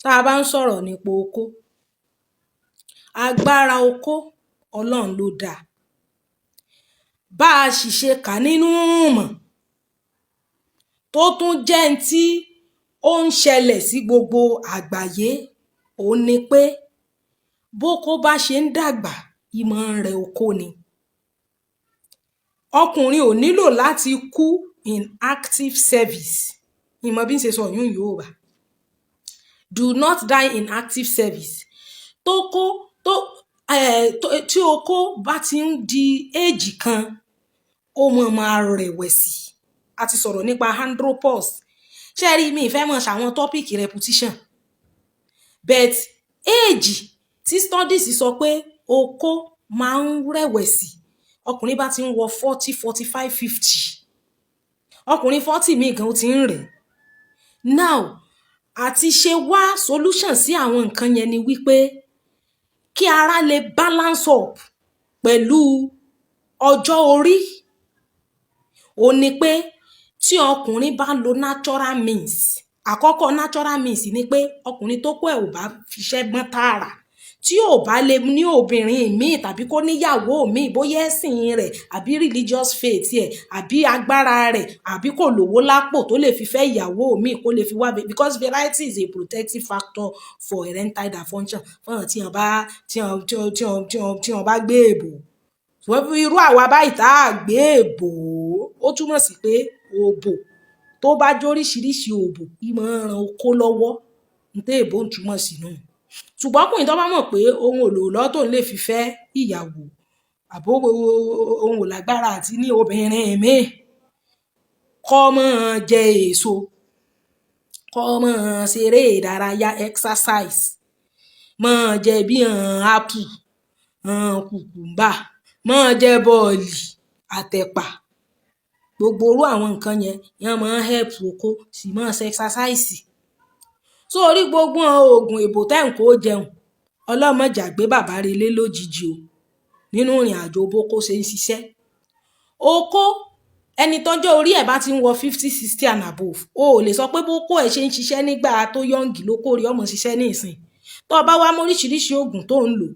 tá a bá ń sọ̀rọ̀ nípa okó, agbára okó Ọlọ́run ló dá. Bá a sì ṣe kà nínú ìmọ̀ tó tún jẹ́ n tí ó ń ṣẹlẹ̀ sí gbogbo àgbáyé, òun ni pé bókó bá ṣe ń dàgbà, ìmọ̀ rẹ̀ okó ni. Ọkùnrin ò nílò láti kú in active service. Ìmọ̀ bí ń ṣe sọ yún Yorùbá. Do not die in active service. Tí okó bá ti ń di éèjì kan, ó máa rẹ̀wẹ̀sì. A ti sọ̀rọ̀ nípa andropause. Ṣé rí mi ìfẹ́ mọ̀ ṣàwọn tọ́pìkì repetition. But éèjì tí studies sọ pé okó máa ń rẹ̀wẹ̀sì, ọkùnrin bá ti ń wọ 40, 45, 50. Ọkùnrin 40 míì gan ó ti ń rẹ̀. Now, àti ṣe wá solution sí àwọn nǹkan yẹn ni wípé kí ara lè balance up pẹ̀lú ọjọ́ orí. Ó ní pé tí ọkùnrin bá lo natural means, àkọ́kọ́ natural means ni pé ọkùnrin tó kó ẹ̀ ò bá fiṣẹ́ gbọ́n tààrà, tí ò bá lè ní obìnrin míì tàbí kó níyàwó míì, bóyá ẹ̀sìn rẹ̀ àbí religious faith ẹ̀ àbí agbára rẹ̀ àbí kò lówó lápò tó lè fi fẹ́ ìyàwó míì kó lè fi wá, because variety is a protective factor for erectile dysfunction. Fọ́nrán tí wọ́n bá gbé èbò. Irú àwa báyìí tá a gbé èbò, ó túmọ̀ sí pé òbò tó bá jóríṣiríṣi òbò, ìmọ̀ ràn okó lọ́wọ́. Ǹtẹ́ èbò ń túmọ̀ sí náà. Ṣùgbọ́n ọkùnrin tó bá mọ̀ pé òun ò lò lọ́tọ̀ lè fi fẹ́ ìyàwó, àbó òun ò lágbára àti ní obìnrin míì, kó máa jẹ èso, kó máa ṣeré ìdárayá exercise, máa jẹ bí apple, cucumber, máa jẹ bọ́ọ̀lì, àtẹ̀pà. Gbogbo irú àwọn nǹkan yẹn máa ń help okó, sì máa ṣe exercise. So orí gbogbo oògùn èbò tẹ́ ń kó jẹun, ọlọ́mọdé àgbé bàbá relé lójijì o nínú ìrìn àjò bókó ṣe ń ṣiṣẹ́. Okó, ẹni tọ́jọ́ orí ẹ̀ bá ti ń wọ 50, 60 and above, o ò lè sọ pé bókó ẹ̀ ṣe ń ṣiṣẹ́ nígbà tó yọ̀ǹgì ló kórè ọmọ ṣiṣẹ́ ní ìsìn. Tó bá wá mọ́ oríṣiríṣi oògùn tó ń lò,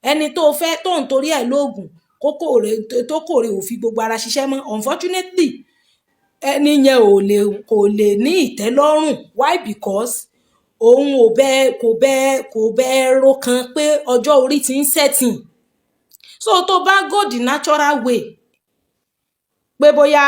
ẹni tó fẹ́ tó ń torí ẹ̀ lóògùn tó kórè ò fi gbogbo ara ṣiṣẹ́ mọ́, unfortunately ẹni yẹn kò lè ní ìtẹ́lọ́rùn. Why? Because òun kò bẹ́ẹ̀ ro kan pé ọjọ́ orí ti ń setting. So tó bá go the natural way, pé bóyá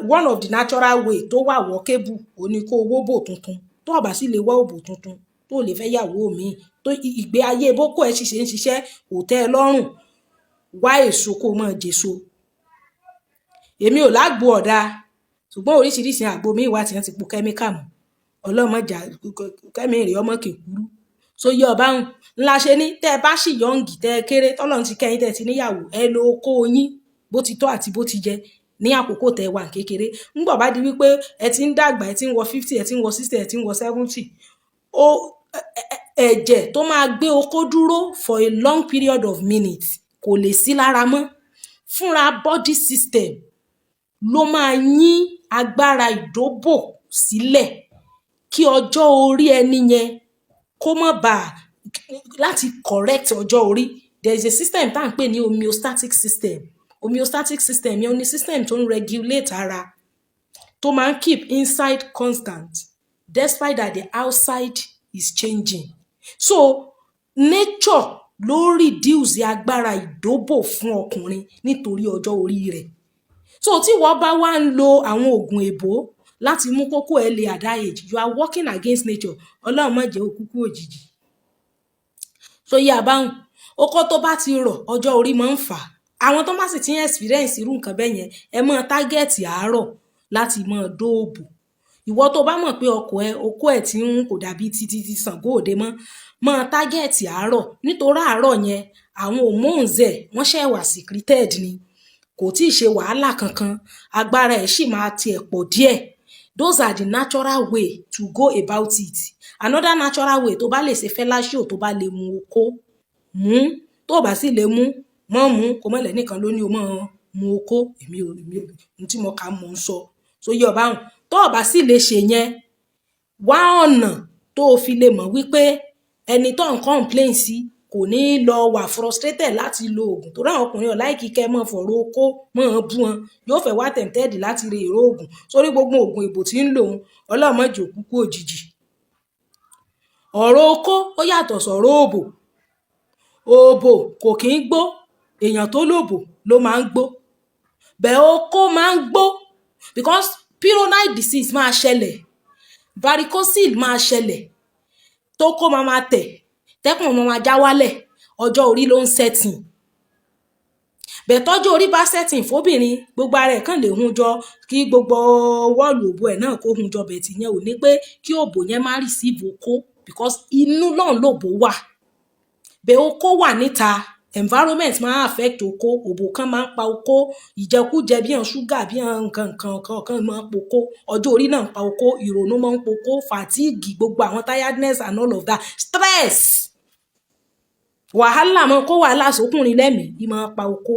one of the natural way tó wà workable, ó ní kó owó bò tuntun. Tó bá sì lè wá òbò tuntun tó lè fẹ́ yàwó mi, tó ìgbé ayé bókó ẹ̀ ṣiṣẹ́ ń ṣiṣẹ́ kò tẹ́ ẹ lọ́rùn, wá èso kó máa jèso. Èmi ò lágbo ọ̀dà, ṣùgbọ́n oríṣiríṣi àgbo mi wà tí wọ́n ti po kẹ́míkà mọ́. Ọlọ́mọjà kẹ́mi rè ọmọ kèkúrú. So yọ ọba ńlá ṣe ní tẹ́ bá sì yọ̀ǹgì tẹ́ kéré tọ́lọ́run ti kẹ́yìn tẹ́ ti níyàwó, ẹ lo okó yín bó ti tọ́ àti bó ti jẹ ní àkókò tẹ́ wà kékeré. Ńgbà bá di wípé ẹ ti ń dàgbà, ẹ ti ń wọ 50, ẹ ti ń wọ 60, ẹ ti ń wọ 70, ẹ̀jẹ̀ tó máa gbé okó dúró for a long period of minutes kò lè sí lára mọ́. Fúnra body system ló máa yín agbára ìdóbò sílẹ̀ kí ọjọ́ orí ẹni yẹn kó má bàa láti correct ọjọ́ orí. There is a system tá à ń pè ní homeostatic system. Homeostatic system yẹn ni system tó ń regulate ara, tó máa ń keep inside constant despite that the outside is changing. So nature ló reduce agbára ìdóbò fún ọkùnrin nítorí ọjọ́ orí rẹ̀. So tí wọ́n bá wá ń lo àwọn oògùn èbó láti mú kókó ẹ̀ lè at that age, you are working against nature. Ọlọ́run má jẹ́ òkúkú òjijì. So yá báhùn, okó tó bá ti rọ̀ ọjọ́ orí máa ń fà. Àwọn tó bá sì ti ń experience irú nǹkan bẹ́ẹ̀ yẹn, ẹ máa tágẹ́ẹ̀tì àárọ̀ láti máa dóòbò. Ìwọ tó bá mọ̀ pé okó ẹ̀ tí ń kò dàbí títí Ṣàngó Òde mọ́, máa tágẹ́ẹ̀tì àárọ̀. Nítorí àárọ̀ yẹn àwọn hormones ẹ̀ wọ́n ṣẹ̀ wà secreted ni, kò tí ì ṣe wàhálà kankan, agbára ẹ̀ sì máa tiẹ̀ pọ̀ díẹ̀. Those are the natural way to go about it. Another natural way tó bá lè ṣe fellatio, tó bá lè mu okó, mú. Tó bá sì lè mú, mọ́ mú, kò mọ̀lẹ́ nìkan ló ní o máa mu okó. Èmi ò tí mo kà mọ̀ ń sọ. So yọ báhùn, tó bá sì lè ṣe yẹn, wá ọ̀nà tó fi lè mọ̀ wípé ẹni tó ń complain sí kò ní lọ wà frustrated láti lo oògùn tó ráwọn ọkùnrin ọ̀láìkí kẹ́ mọ́ fọ̀rọ̀ okó mọ́ bú wọn yóò fẹ́ wá tempted láti re èrò oògùn sórí gbogbo oògùn ìbò tí ń lòun ọlọ́mọdé òkúkú òjijì. Ọ̀rọ̀ okó ó yàtọ̀ sọ̀rọ̀ òbò. Òbò kò kí ń gbó, èèyàn tó lòbò ló máa ń gbó, bẹ́ẹ̀ okó máa ń gbó because pyrrhonite disease máa ṣẹlẹ̀, varicocele máa ṣẹlẹ̀, tó kó máa tẹ̀, tẹ́kùn máa já wálẹ̀, ọjọ́ orí ló ń setting. Bẹ́ẹ̀ tọ́jú orí bá setting fóbìnrin gbogbo ara ẹ̀ kàn lè hun jọ kí gbogbo wọ́ọ̀lù òbò ẹ̀ náà kó hun jọ bẹ́ẹ̀ tí yẹn ò ní pé kí òbò yẹn má receive okó because inú náà lòbò wà. Bẹ́ẹ̀ okó wà níta, environment máa affect okó, òbò kan máa ń pa okó, ìjẹkújẹ bí ṣúgà bí nǹkan máa ń pokó, ọjọ́ orí náà ń pa okó, ìrònú máa ń pokó, fatigue, gbogbo àwọn tiredness and all of that, stress, wàhálà máa kó wàhálà sókùnrin lẹ́mìí, ì máa pa okó.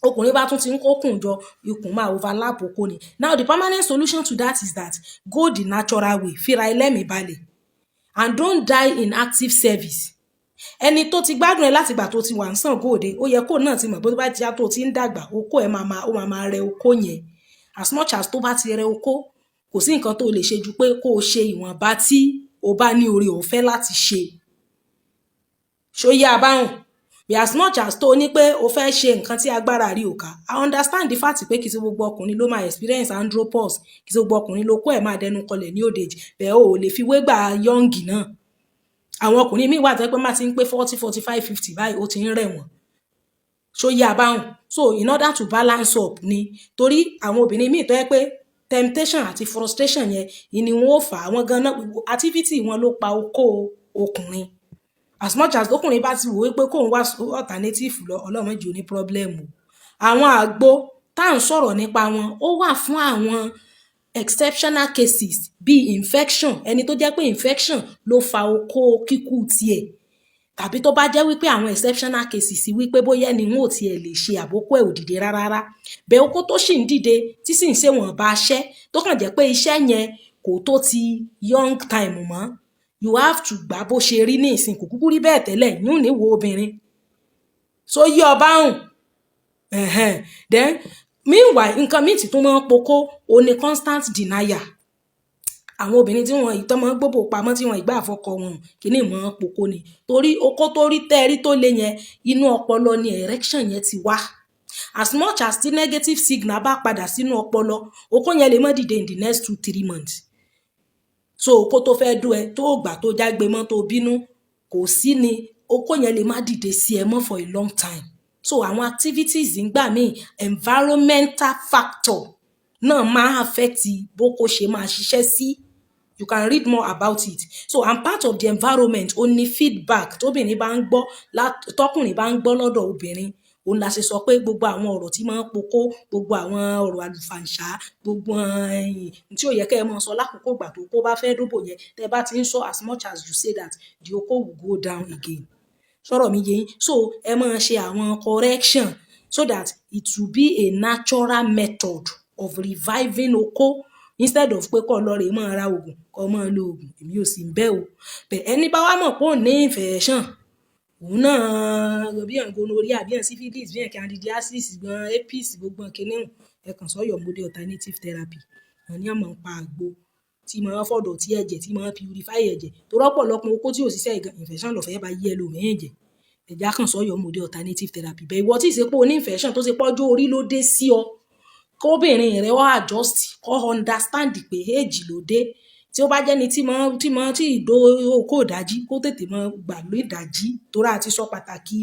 Ọkùnrin bá tún ti ń kókùn jọ ikùn máa overlap okó ni. Now the permanent solution to that is that go the natural way, fira ẹlẹ́mìí balẹ̀ and don't die in active service. Ẹni tó ti gbádùn ẹ láti gbà tó ti wà ń sàn góòde ó yẹ kó náà ti mọ̀ bó bá ti yá tó ti ń dàgbà okó ẹ máa rẹ okó yẹn as much as tó bá ti rẹ okó kò sí nǹkan tó lè ṣe ju pé kó o ṣe ìwọ̀nba tí o bá ní oore ọ̀fẹ́ láti ṣe. Ṣóyé abáhùn bí as much as tó ní pé o fẹ́ ṣe nǹkan tí agbára rí ò ká. I understand the fact pé kì í ṣe gbogbo ọkùnrin ló máa experience andropause, kì í ṣe gbogbo ọkùnrin ló kó ẹ̀ máa dẹnu kọlẹ̀ ní old age, bẹ́ẹ̀ o ò lè fi wégbà young náà. Àwọn ọkùnrin míì wà tó pé má ti ń pé 40, 45, 50 báyìí ó ti ń rẹ̀ wọ́n. Ṣóyé abáhùn. So in order to balance up ni torí àwọn obìnrin míì tó yẹ pé temptation àti frustration yẹn ni wọ́n ó fà àwọn ganan activity wọn ló pa okó ọkùnrin. As much as ọkùnrin bá ti wò wípé kóun wá alternative lọ ọlọ́mọ jù ní problem o. Àwọn àgbo tá à ń sọ̀rọ̀ nípa wọn ó wà fún àwọn exceptional cases bí infection, ẹni tó jẹ́ pé infection ló fa okó kíkú tiẹ̀, tàbí tó bá jẹ́ wípé àwọn exceptional cases wípé bóyá ẹni wọn ò tiẹ̀ lè ṣe àbókó ẹ̀ ò dìde rárá, bẹ́ẹ̀ okó tó sì ń dìde tí sì ń ṣe wọ́n bá ṣẹ́ tó kàn jẹ́ pé iṣẹ́ yẹn kò tó ti young time mọ́, you have to gbà bó ṣe rí ní ìsìn kò kúkú rí bẹ́ẹ̀ tẹ́lẹ̀ yún ní wo obìnrin. So yí ọba hùn. Then meanwhile nǹkan míì tí tó máa ń pokó o ní constant denial. Àwọn obìnrin tí wọ́n ìtàn máa ń gbóbò pamọ́ tí wọ́n ìgbà àfọkọ wọn kìíní máa ń pokó ni torí okó tó rí tẹ́rí tó lé yẹn inú ọpọlọ ni erection yẹn ti wá. As much as the negative signal bá padà sínú ọpọlọ okó yẹn lè má dìde in the next 2-3 months. So okó tó fẹ́ dún ẹ tó gbà tó jágbe mọ́ tó bínú kò sí ni okó yẹn lè má dìde sí ẹ mọ́ for a long time. So àwọn activities ńgbà míì environmental factor náà máa affect bókó ṣe máa ṣiṣẹ́ sí. You can read more about it. So I'm part of the environment only feedback tóbìnrin bá ń gbọ́ tọkùnrin bá ń gbọ́ lọ́dọ̀ obìnrin òun la ṣe sọ pé gbogbo àwọn ọ̀rọ̀ tí máa ń pokó gbogbo àwọn ọ̀rọ̀ àlùfàǹṣá gbogbo tí ò yẹ kẹ́ ẹ máa sọ lákòókò ìgbà tó kó bá fẹ́ dóbò yẹn tẹ́ bá ti ń sọ as much as you say that the okó will go down again. Sọ̀rọ̀ mi yé yín. So ẹ máa ṣe àwọn correction so that it will be a natural method of reviving okó instead of pé kó lọ rè máa ra oògùn kó máa lo oògùn èmi ò sì ń bẹ́ o. Bẹ́ẹ̀ ẹni bá wá mọ̀ pé ò ní infection òun náà bí gonorrhea bí syphilis bí candidiasis gan herpes gbogbo kìnìún ẹ kàn sọ́yọ̀ model alternative therapy wọn ní àmọ́ ń pa àgbo tí máa fọ̀dọ̀ tí ẹ̀jẹ̀ tí máa purify ẹ̀jẹ̀ tó rọ́pọ̀lọpọ̀ okó tí ò ṣiṣẹ́ infection lọ́fẹ̀ẹ́ bá yí ẹlòmíì jẹ́ ẹ̀já kàn sọ́yọ̀ model alternative therapy. Bẹ́ẹ̀ ìwọ tí ì ṣe pé o ní infection tó ṣe pọ́jú orí ló dé sí ọ kóbìnrin rẹ wá adjust kó understand pé age ló dé tí ó bá jẹ́ni tí ìdó okó ìdájí kó tètè mọ gbà ló ìdájí tó rà ti sọ pàtàkì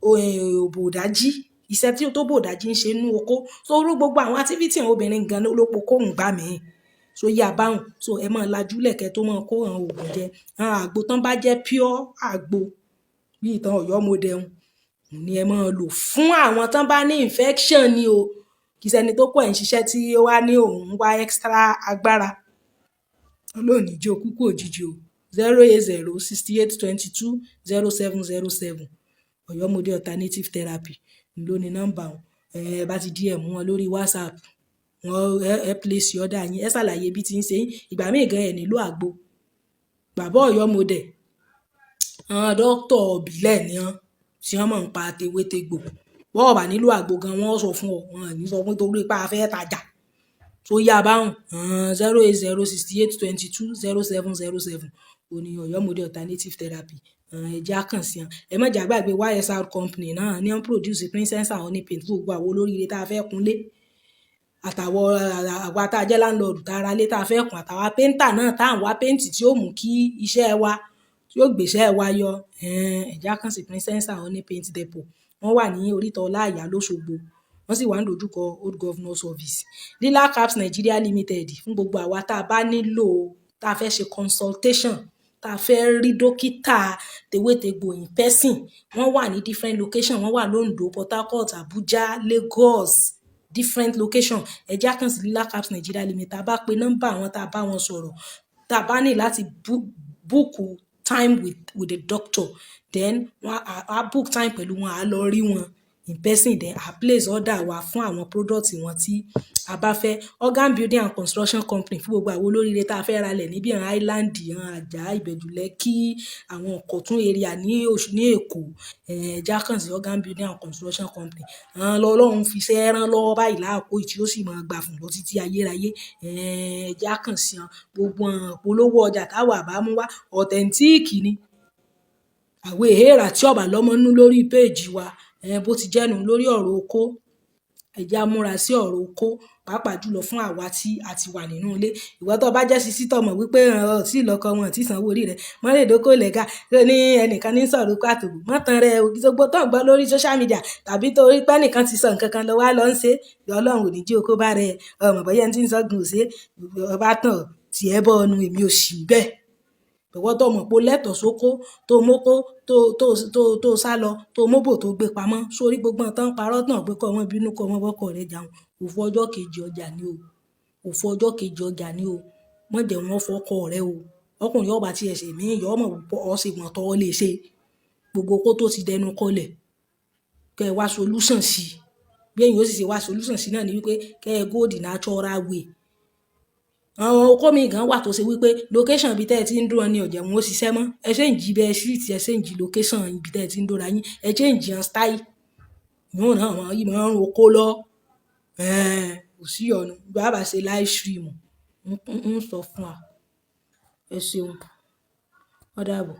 òbò ìdájí iṣẹ́ tí ó tó bò ìdájí ń ṣe nínú okó so orú gbogbo àwọn activity àwọn obìnrin gan ló pokó ń gbà mí so yí abáhùn so ẹ máa lajú lẹ̀kẹ́ tó máa kó àwọn oògùn jẹ àwọn àgbo tán bá jẹ́ pure àgbo bí ìtàn Ọ̀yọ́ model ni ẹ máa lò fún àwọn tán bá ní infection ni o kì í ṣẹni tó kọ̀ ẹ̀ ń ṣiṣẹ́ tí ó wá ní òun wá extra agbára olóòní jẹ́ òkúkú òjijì o 08068220707 Ọ̀yọ́ model alternative therapy ló ní nọ́mbà wọn ẹ bá ti DM wọn lórí WhatsApp wọn ẹ place order yín ẹ ṣàlàyé bí ti ń ṣe yín ìgbà míì gan ẹ nílò àgbo bàbá Ọ̀yọ́ model àwọn dókítà ìbílẹ̀ ni wọ́n tí wọ́n mọ̀ ń pa tewétegbò bọ́ ọ̀bà nílò àgbo gan wọ́n sọ fún ọ wọn ní sọ fún torí pé a fẹ́ tajà tó yá báhùn 08068220707 òní Ọ̀yọ́ model alternative therapy ẹ̀jẹ̀ àkàn sí wọn ẹ má jà gbàgbé YSR company náà ní wọ́n produce princess and honey paint gbogbo àwọn olóríire tá a fẹ́ kunlé àtàwọn àwa tá a jẹ́ láńlọ́ọ̀dù tá a ra lé tá a fẹ́ kùn àtàwọn péńtà náà tá à ń wá péǹtì tí ó mú kí iṣẹ́ wa tí ó gbéṣẹ́ wa yọ ẹ̀já kan sí princess and honey paint depot wọ́n wà ní oríta ọláìyá lóṣogbo wọ́n sì wà ní dojúkọ old governors office Lila Caps Nigeria Limited fún gbogbo àwa tá a bá nílò tá a fẹ́ ṣe consultation tá a fẹ́ rí dókítà tewétegbò in person wọ́n wà ní different location wọ́n wà lóńdó Port Harcourt Abuja Lagos different location ẹjẹ́ àkànṣe Lila Caps Nigeria Limited tá a bá pe nọ́mbà àwọn tá a bá wọn sọ̀rọ̀ tá a bá ní láti book time with the doctor then wọ́n á book time pẹ̀lú wọn á lọ rí wọn in person then á place order wa fún àwọn product wọn tí a bá fẹ́ organ building and construction company fún gbogbo àwọn olóríire tá a fẹ́ ralẹ̀ níbi àwọn island àjà ìbẹ̀jú lẹ́kì àwọn ọ̀kọ̀tún area ní èkó ẹ̀já kàn sí organ building and construction company lọ́lọ́run fi ṣẹ́ rán lọ́wọ́ báyìí láàpò tí ó sì máa gbà fún lọ títí ayérayé ẹ̀já kàn sí gbogbo polówó ọjà táwa bá mú wá authentic ni àwọn èèrà tí ọba lọ́mọ nú lórí péèjì wa bó ti jẹ́nu lórí ọ̀rọ̀ okó ẹ̀já múra sí ọ̀rọ̀ okó pàápàá jùlọ fún àwa tí a ti wà nínú ilé ìwọ tó bá jẹ́ sisi tọmọ wípé tí ìlọkọ wọn tí sanwó orí rẹ mọ́lẹ̀dókò lẹ́gà ní ẹnìkan ní sọ̀rọ̀ pàtó mọ́tàn rẹ ògìsógbó tó ń gbọ́ lórí social media tàbí torí pé nìkan ti sọ nǹkan kan lọ wá lọ ń ṣe Ọlọ́run ò ní jí okó bá rẹ ọmọ bọ́yá tí ń sọ́gun ò ṣe ọba tàn tiẹ̀ bọ́ ọnu èmi ò sì bẹ́ẹ̀ ìwọ́ tó mọ̀ pé lẹ́tọ̀ọ́ sóko tó mókó tó sá lọ tó móbò tó gbé pamọ́ sórí gbogbo tán parọ́ tàn pé kọ́ wọn bínú kọ́ wọn bọ́kọ̀ rẹ̀ jàun òfò ọjọ́ kejì ọjà ni o òfò ọjọ́ kejì ọjà ni o wọ́n jẹ́ wọn fọkọ rẹ o ọkùnrin ọba tí ẹsẹ̀ mí yọ ọmọ púpọ̀ ọ̀sẹ̀ wọn tọ́ lè ṣe gbogbo kó tó ti dẹnu kọlẹ̀ kẹ́ ẹ wá solution sí bí èyí ó sì ṣe wá solution sí náà ni wípé kẹ́ ẹ go the natural way àwọn okó mi gan wà tó ṣe wípé location ibi tẹ́ ẹ ti ń dúró ní ọ̀jẹ̀ wọn ó ṣiṣẹ́ mọ́ ẹ ṣe ń jí bẹ́ẹ̀ street ẹ ṣe ń jí location ibi tẹ́ ẹ ti ń dúró yín ẹ ṣe ń jí hàn style yóò náà wọn yìí máa ń okó lọ kò sí ọ̀nà bàbá ṣe live stream ń sọ fún wa ẹ ṣeun ó dàbọ̀.